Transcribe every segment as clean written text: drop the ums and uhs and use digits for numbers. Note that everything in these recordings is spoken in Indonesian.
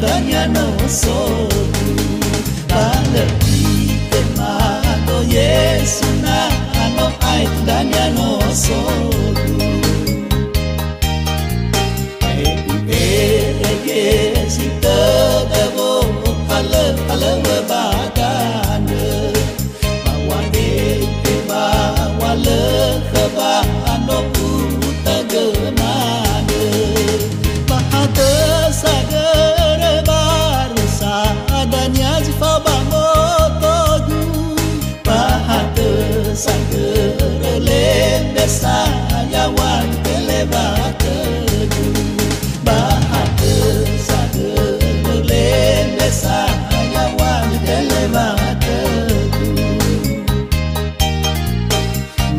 danya no sodu baleti temado Yesu na ano ai danya no sodu Yesi tadavo ala ala badana bawane ba wala khaba ano utaganana bahata sagar barsa adanya zifaba motodu bahata sagar lembesa yawan kelebata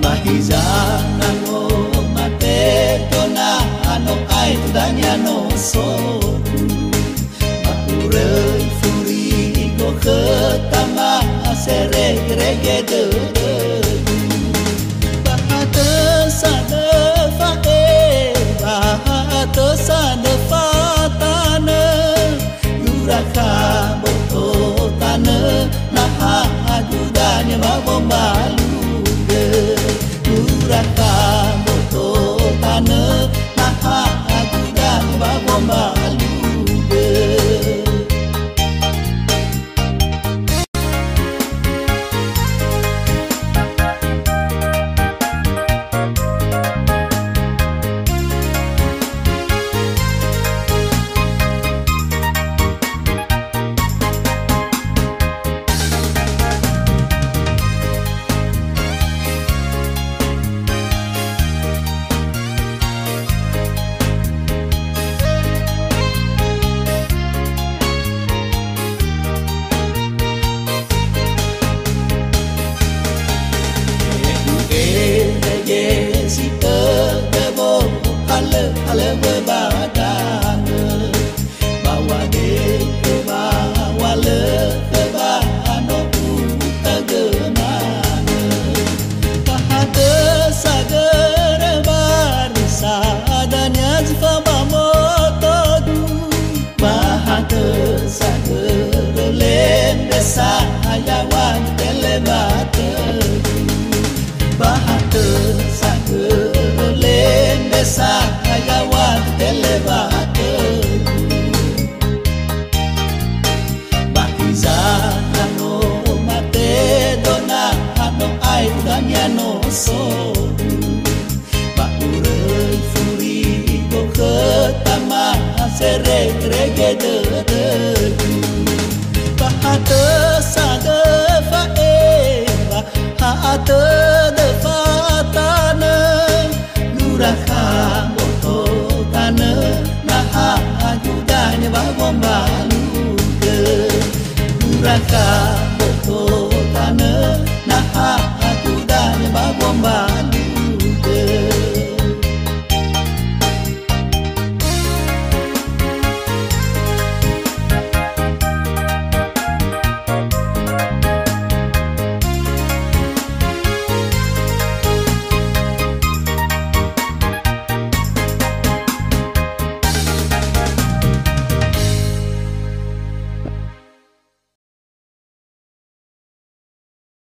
Mahizana no mate dona ano ai danya no sodu Mahurei furi go ketama sere grege de Bahata sada fae bahata sada fatana Yuraka boto tana naha agudanya babombalu Uraka moto tana naha agudan babombaluge Ala berbadana bawa dek bawa lekeba ano utagemana bahata sagar barsa adanya zifaba motodu bahata sagar lembesa ayawan telebata bahata sagar lembesa ayawan telebata Bahizana no mate dona ano ai danya no sodu Bahurei furi go ketama sere grege de Bahata saga fae bahata de fatana Uraka moto tana naha agudanya babombaluge Uraka moto tana naha agudanya babombaluge